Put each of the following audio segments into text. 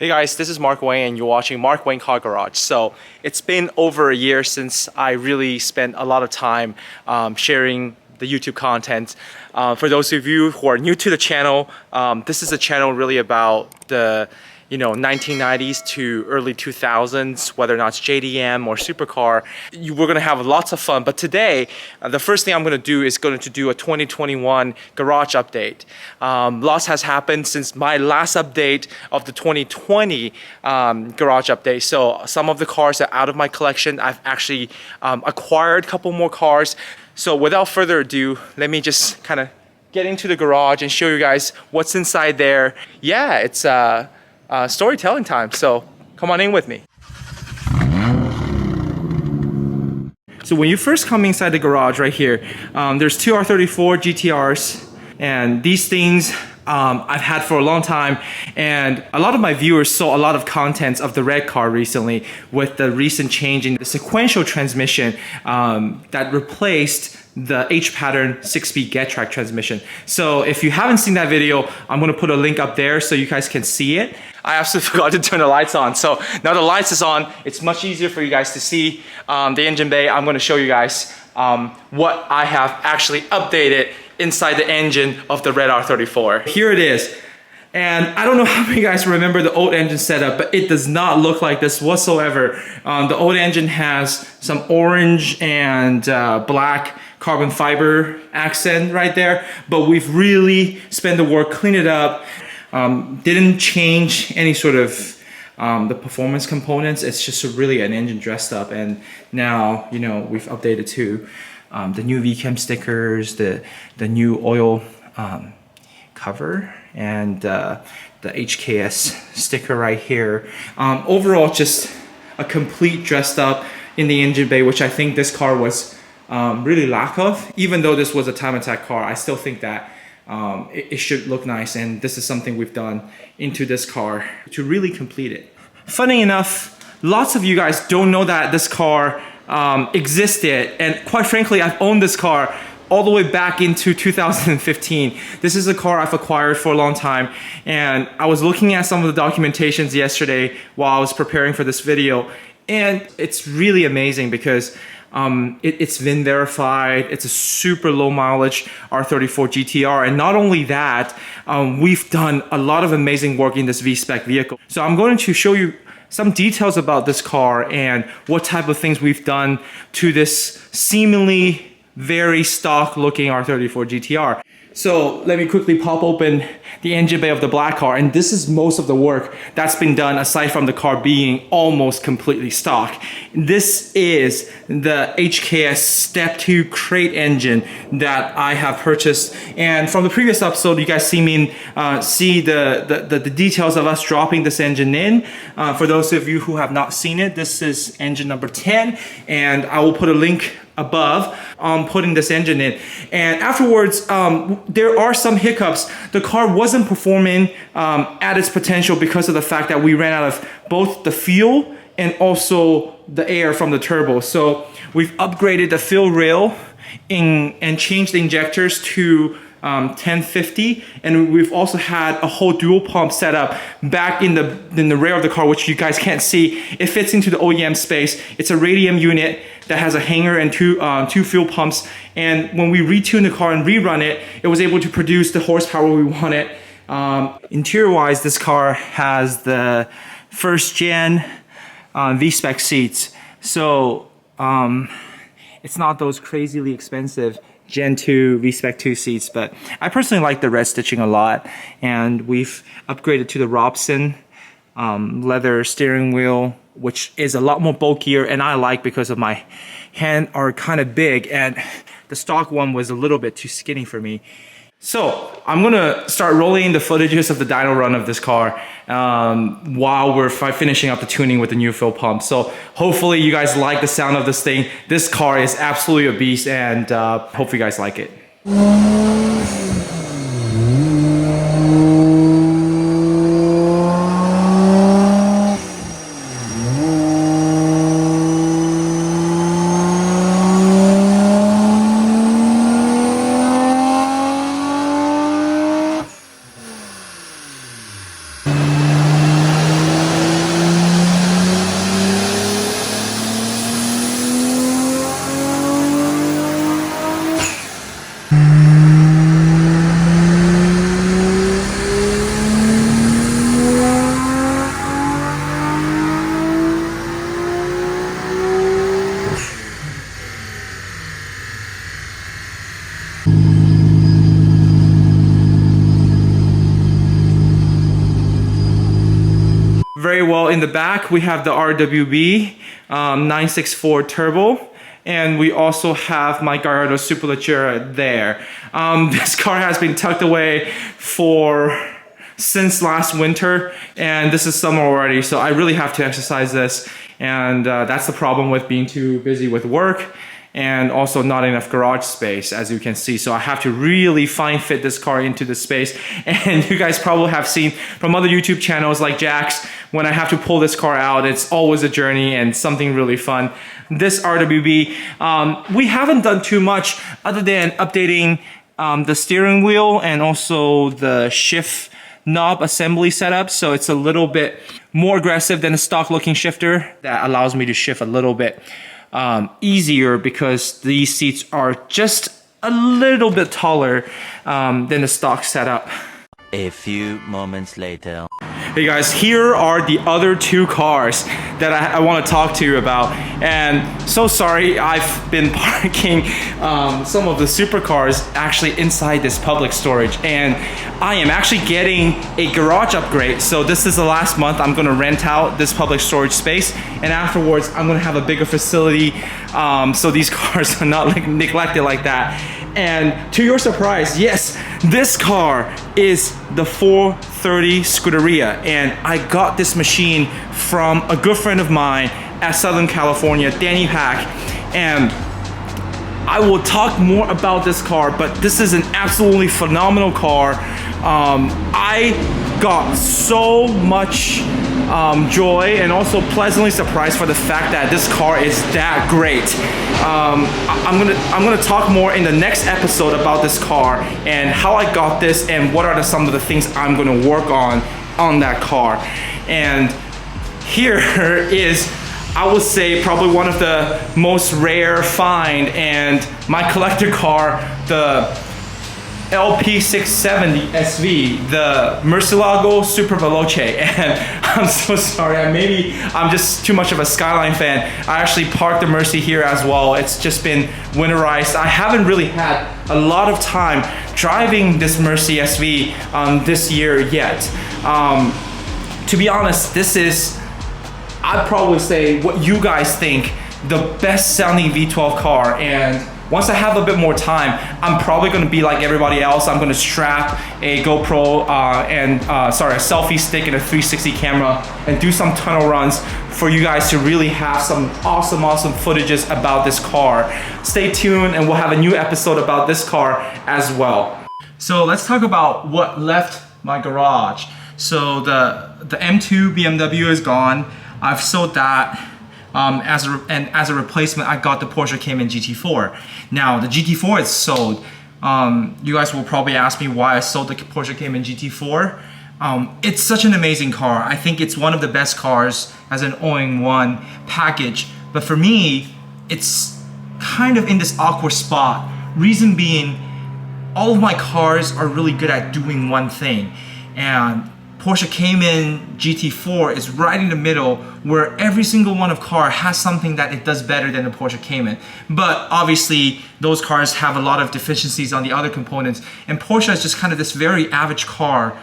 Hey guys, this is Mark Wayne and you're watching Mark Wayne Car Garage. So it's been over a year since I really spent a lot of time sharing the YouTube content. For those of you who are new to the channel, this is a channel really about the 1990s to early 2000s, whether or not it's JDM or supercar. We're gonna have lots of fun, but today, the first thing I'm gonna do is going to do a 2021 garage update. Lots has happened since my last update of the 2020 garage update. So some of the cars are out of my collection. I've actually acquired a couple more cars. So without further ado, let me just kind of get into the garage and show you guys what's inside there. Yeah, it's storytelling time, so come on in with me. So when you first come inside the garage right here, there's two R34 GTRs, and these things I've had for a long time, and a lot of my viewers saw a lot of contents of the red car recently with the recent change in the sequential transmission that replaced the H-pattern 6-speed GetTrack transmission. So if you haven't seen that video, I'm gonna put a link up there so you guys can see it. I absolutely forgot to turn the lights on. So now the lights is on, it's much easier for you guys to see the engine bay. I'm gonna show you guys what I have actually updated inside the engine of the red R34. Here it is. And I don't know how many guys remember the old engine setup, but it does not look like this whatsoever. The old engine has some orange and black carbon fiber accent right there, but we've really spent the work, clean it up, didn't change any sort of the performance components. It's just really an engine dressed up, and now we've updated to the new VCAM stickers, the new oil cover, and the HKS sticker right here. Overall, just a complete dressed up in the engine bay, which I think this car was really lack of. Even though this was a time attack car, I still think that it should look nice, and this is something we've done into this car to really complete it. Funny enough, lots of you guys don't know that this car existed, and quite frankly, I've owned this car all the way back into 2015. This is a car I've acquired for a long time, and I was looking at some of the documentations yesterday while I was preparing for this video, and it's really amazing because it's VIN verified. It's a super low mileage R34 GTR, and not only that, we've done a lot of amazing work in this V-Spec vehicle. So I'm going to show you some details about this car and what type of things we've done to this seemingly very stock looking R34 GTR. So let me quickly pop open the engine bay of the black car, and this is most of the work that's been done aside from the car being almost completely stock. This is the HKS Step 2 crate engine that I have purchased, and from the previous episode you guys see the details of us dropping this engine in. For those of you who have not seen it, this is engine number 10, and I will put a link above putting this engine in. And afterwards, there are some hiccups. The car wasn't performing at its potential because of the fact that we ran out of both the fuel and also the air from the turbo. So we've upgraded the fuel rail and changed the injectors to 1050, and we've also had a whole dual pump setup back in the rear of the car, which you guys can't see. It fits into the OEM space. It's a radium unit that has a hanger and two fuel pumps, and when we retuned the car and rerun it, it was able to produce the horsepower we wanted. Interior wise, this car has the first gen V-Spec seats, so it's not those crazily expensive Gen 2 V-Spec 2 seats, but I personally like the red stitching a lot, and we've upgraded to the Robson leather steering wheel, which is a lot more bulkier, and I like because of my hand are kind of big, and the stock one was a little bit too skinny for me. So I'm gonna start rolling the footages of the dyno run of this car while we're finishing up the tuning with the new fuel pump. So hopefully you guys like the sound of this thing. This car is absolutely a beast, and hope you guys like it. very well. In the back, we have the RWB 964 Turbo. And we also have my Gallardo Superleggera there. This car has been tucked away since last winter, and this is summer already, so I really have to exercise this. And that's the problem with being too busy with work and also not enough garage space, as you can see. So I have to really fine fit this car into the space. And you guys probably have seen from other YouTube channels like Jack's, when I have to pull this car out, it's always a journey and something really fun. This RWB, we haven't done too much other than updating the steering wheel and also the shift knob assembly setup. So it's a little bit more aggressive than a stock looking shifter that allows me to shift a little bit easier, because these seats are just a little bit taller than the stock setup. A few moments later. Hey guys, here are the other two cars that I want to talk to you about. And so sorry, I've been parking some of the supercars actually inside this public storage, and I am actually getting a garage upgrade. So this is the last month I'm going to rent out this public storage space, and afterwards I'm going to have a bigger facility, so these cars are not neglected like that. And to your surprise, yes, this car is the 430 Scuderia, and I got this machine from a good friend of mine at Southern California, Danny Pack. And I will talk more about this car, but this is an absolutely phenomenal car. I got so much joy and also pleasantly surprised for the fact that this car is that great. I'm gonna talk more in the next episode about this car and how I got this and what are some of the things I'm gonna work on that car. And here is, I would say, probably one of the most rare find and my collector car, the LP670 SV, the Murcielago Super Veloce. And I'm so sorry, maybe I'm just too much of a Skyline fan. I actually parked the Mercy here as well. It's just been winterized. I haven't really had a lot of time driving this Mercy SV this year yet. To be honest, this is, I'd probably say, what you guys think, the best sounding V12 car. And once I have a bit more time, I'm probably gonna be like everybody else. I'm gonna strap a GoPro a selfie stick and a 360 camera and do some tunnel runs for you guys to really have some awesome footages about this car. Stay tuned and we'll have a new episode about this car as well. So let's talk about what left my garage. So the M2 BMW is gone. I've sold that. As a replacement, I got the Porsche Cayman GT4. Now the GT4 is sold. You guys will probably ask me why I sold the Porsche Cayman GT4. It's such an amazing car. I think it's one of the best cars as an all-in-one package. But for me, it's kind of in this awkward spot. Reason being, all of my cars are really good at doing one thing. And Porsche Cayman GT4 is right in the middle, where every single one of car has something that it does better than the Porsche Cayman. But obviously, those cars have a lot of deficiencies on the other components. And Porsche is just kind of this very average car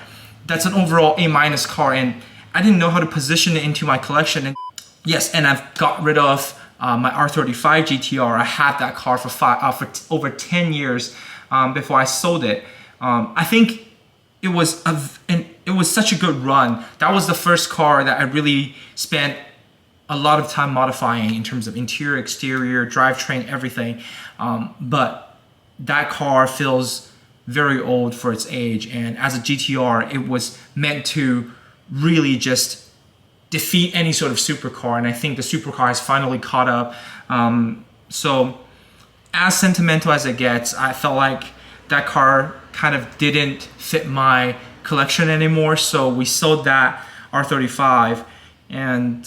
that's an overall A- car. And I didn't know how to position it into my collection. And yes, and I've got rid of my R35 GTR. I had that car for over 10 years before I sold it. I think it was such a good run. That was the first car that I really spent a lot of time modifying in terms of interior, exterior, drivetrain, everything. But that car feels very old for its age. And as a GTR, it was meant to really just defeat any sort of supercar. And I think the supercar has finally caught up. So as sentimental as it gets, I felt like that car kind of didn't fit my collection anymore, so we sold that R35. And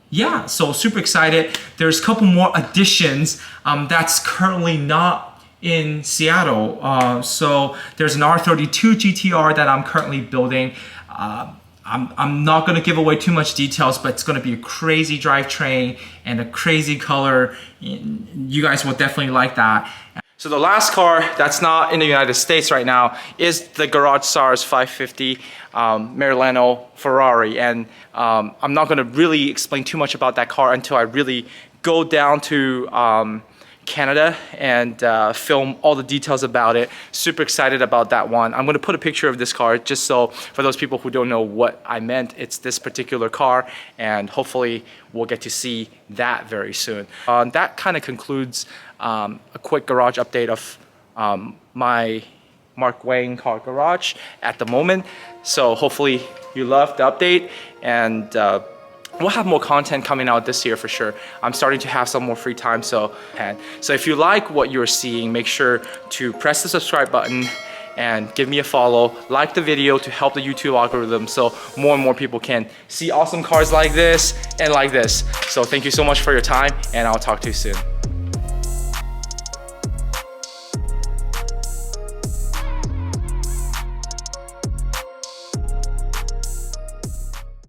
yeah, so super excited. There's a couple more additions that's currently not in Seattle. So there's an R32 GTR that I'm currently building. I'm not gonna give away too much details, but it's gonna be a crazy drivetrain and a crazy color. You guys will definitely like that. So the last car that's not in the United States right now is the Garage Stars 550 Marilano Ferrari. And I'm not gonna really explain too much about that car until I really go down to Canada and film all the details about it. Super excited about that one. I'm gonna put a picture of this car just so for those people who don't know what I meant, it's this particular car, and hopefully we'll get to see that very soon. That kind of concludes a quick garage update of my Mark Wayne car garage at the moment. So hopefully you loved the update, and we'll have more content coming out this year for sure. I'm starting to have some more free time, so if you like what you're seeing, make sure to press the subscribe button and give me a follow, like the video to help the YouTube algorithm so more and more people can see awesome cars like this and like this. So thank you so much for your time, and I'll talk to you soon.